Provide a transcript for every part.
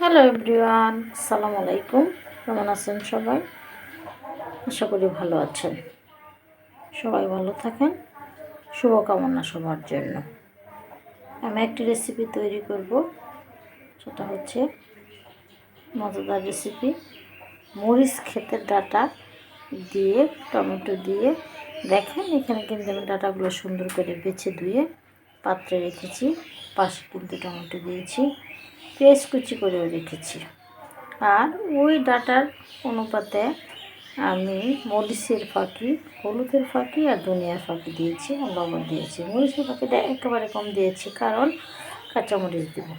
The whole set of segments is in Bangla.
হ্যালো এভরিওয়ান, আসসালামু আলাইকুম। কেমন আছেন সবাই? আশা করি ভালো আছেন। সবাই ভালো থাকেন, শুভকামনা সবার জন্য। আমি একটি রেসিপি তৈরি করব, সেটা হচ্ছে মজাদার রেসিপি। মরিচ ক্ষেতের ডাঁটা দিয়ে টমেটো দিয়ে, দেখেন এখানে কিন্তু আমি ডাঁটাগুলো সুন্দর করে বেছে ধুয়ে পাত্রে রেখেছি। পাশে কিন্তু টমেটো দিয়েছি, পেঁয়াজ কুচি করেও রেখেছি। আর ওই ডাঁটার অনুপাতে আমি মরিচের ফাঁকি, হলুদের ফাঁকি আর ধনিয়ার ফাঁকি দিয়েছি আর লবণ দিয়েছি। মরিচের ফাঁকিটা একেবারে কম দিয়েছি, কারণ কাঁচামরিচ দেব।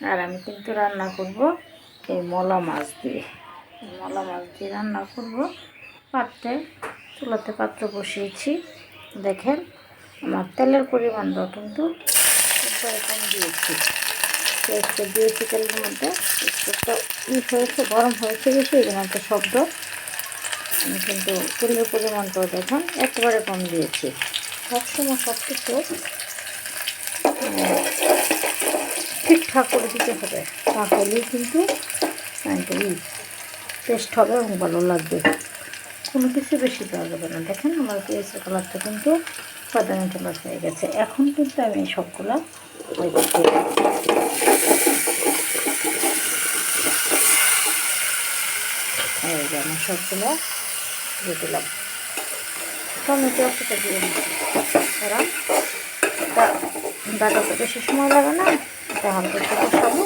আর আমি কিন্তু রান্না করব এই মলা মাছ দিয়ে। মলা মাছ দিয়ে রান্না করব। চুলাতে পাত্র বসিয়েছি। দেখেন আমার তেলের পরিমাণটাও কিন্তু একবারে কম দিয়েছি। পেঁয়াজটা দিয়েছি তেলের মধ্যে, পেঁয়াজটা হয়েছে, গরম হয়েছে বেশি, এই জন্য একটা শব্দ। আমি কিন্তু তেলের পরিমাণটাও দেখেন একেবারে কম দিয়েছি। সবসময় সব কিছু ঠিকঠাক করে দিতে হবে, তাহলেই কিন্তু টেস্ট হবে এবং ভালো লাগবে। কোনো কিছু বেশি দেওয়া যাবে না। দেখেন আমার পেঁয়াজের কালারটা কিন্তু বাদামি কালার হয়ে গেছে। এখন কিন্তু আমি সবগুলা আমার সবগুলো দিয়ে দিলাম। টমেটো একটা দিয়ে দিচ্ছি, কারণ ডাটাতে বেশি সময় লাগে না। এটা হালকা একটু কষাবো,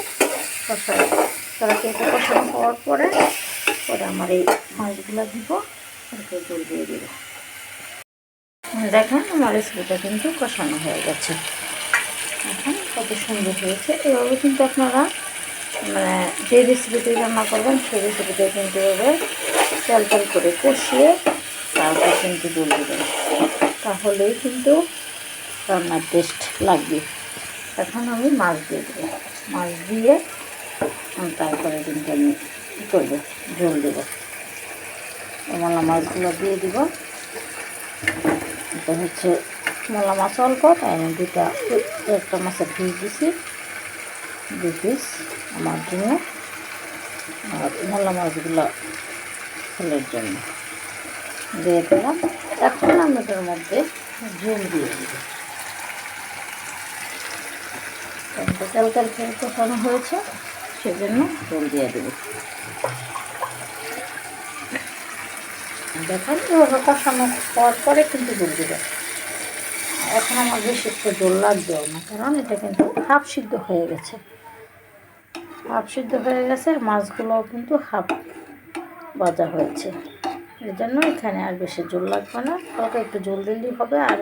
কষানো হওয়ার পরে আমার এই মাছগুলো দিব, একটু জল দিয়ে দিব। দেখেন আমার রেসিপিটা কিন্তু কষানো হয়ে গেছে। এখন কত সুন্দর হয়েছে। এভাবে কিন্তু আপনারা যে রেসিপিতে রান্না করবেন সেই রেসিপিতে কিন্তু এভাবে তেল তেল করে কষিয়ে তারপর কিন্তু জল দেবেন, তাহলেই কিন্তু রান্নার টেস্ট লাগবে। এখন আমি মাছ দিয়ে দেবো। মাছ দিয়ে তারপরে কিন্তু আমি কী করবো, জল দেবো। মলা মাছগুলো দিয়ে দিব। এটা হচ্ছে মলা মাছ অল্প, তাই আমি একটা মাছের পিস দিছি, 2 পিস আমার জন্য, আর মলা মাছগুলো ছেলের জন্য দিয়ে দিলাম। এখন আমি এটার মধ্যে জল দিয়ে দিব। তেল তেল ফেল কষানো হয়েছে, সেজন্য জল দিয়ে দেব। দেখেন এভাবে কষানো হওয়ার পরে কিন্তু জল দেবে। এখন আমার বেশি একটু জল লাগবেও না, কারণ এটা কিন্তু হাফ সিদ্ধ হয়ে গেছে। মাছগুলোও কিন্তু হাফ ভাজা হয়েছে। এই জন্য এখানে আর বেশি জল লাগবে না, হালকা একটু জল দিলেই হবে। আর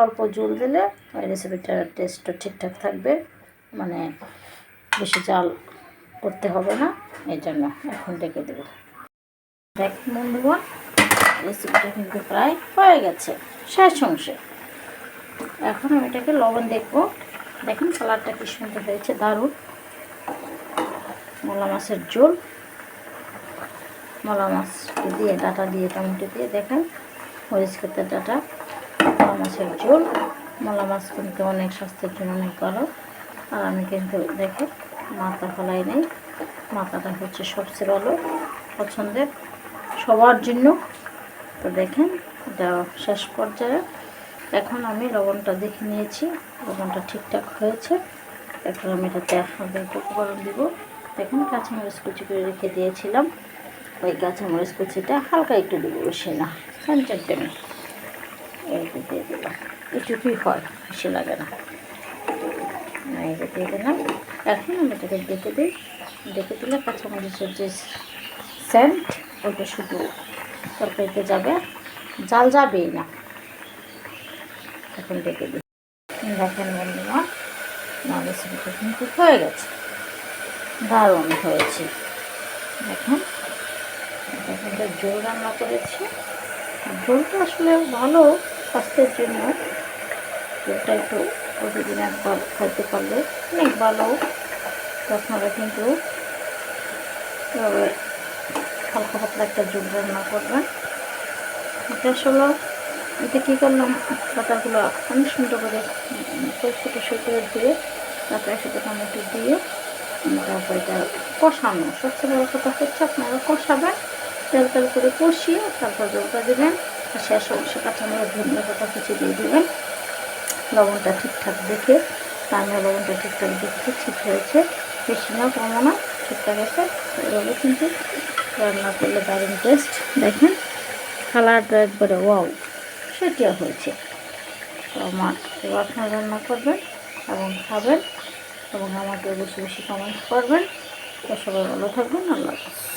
অল্প জল দিলে ওই রেসিপিটার টেস্টটা ঠিকঠাক থাকবে, বেশি জাল করতে হবে না। এই জন্য এখন ডেকে দেবো। দেখুন বন্ধুগণ, রেসিপিটা কিন্তু প্রায় হয়ে গেছে, শেষ অংশে। এখন আমি এটাকে লবণ দেখবো। দেখুন কালারটা কি সুন্দর হয়েছে, দারুণ। মলা মাছের ঝোল, মলা মাছ দিয়ে ডাঁটা দিয়ে টমেটো দিয়ে, দেখেন মরিচ ক্ষেতের ডাঁটা, মলা মাছের ঝোল। মলা মাছ কিন্তু অনেক স্বাস্থ্যের জন্য অনেক ভালো। আর আমি কিন্তু দেখেন মাথা ফেলাই নেই, মাথাটা হচ্ছে সবচেয়ে ভালো পছন্দের সবার জন্য। তো দেখেন এটা শেষ পর্যায়ে। এখন আমি লবণটা দেখে নিয়েছি, লবণটা ঠিকঠাক হয়েছে। এখন আমি এটাতে হালকা একটু উপকরণ দিব। দেখুন কাঁচামরিচ কুচি করে রেখে দিয়েছিলাম, ওই কাঁচামরিচ কুচিটা হালকা একটু দেবো, বেশি না, 5 গ্রাম এইটা দিয়ে দিলাম। এটুকুই হয়, বেশি লাগে না। এটা দিয়ে দিলাম। এখন আমি এটাকে ডেকে দিলে কাঁচামরিচের যে সেন্ট, ওইটা শুধু তরকারিতে যাবে, জাল যাবেই না। এখন ডেকে দিই। দেখেন বন্ধুরা, আমার রেসিপিটা কিন্তু হয়ে গেছে, দারুণ হয়েছে। দেখুন এটা ঝোল রান্না করেছি। ঝোলটা আসলে ভালো স্বাস্থ্যের জন্য। ঝোলটা একটু প্রতিদিন একবার খাইতে পারলে অনেক ভালো। আপনারা কিন্তু এভাবে হালকা পাতলা একটা ঝোল রান্না করবেন। এটা আসলে এটা কী করলাম, পাতাগুলো অনেক সুন্দর করে ছোটো করে ধুয়ে তারপরে একসাথে টমেটো দিয়ে তারপর এটা কষানো, সবচেয়ে বড় কথা হচ্ছে আপনারা কষাবেন, তেল তেল করে কষিয়ে তারপর জলটা দেবেন, আর শেষ অবশ্যই কাঁচামরিচ ধনিয়া পাতা কুচি দিয়ে দেবেন। লবণটা ঠিকঠাক দেখে, রান্নার লবণটা ঠিকঠাক দেখে ঠিক হয়েছে, বেশি না কমও না, ঠিকঠাক আছে। এভাবে কিন্তু রান্না করলে দারুণ টেস্ট। দেখেন কালারটা একবারে ওয়াও, সেটিও হয়েছে। তো আমার এবার আপনারা রান্না করবেন এবং খাবেন এবং আমাকে বেশি বেশি কমেন্ট করবেন। তো সবাই ভালো থাকবেন, আল্লাহ হাফেজ।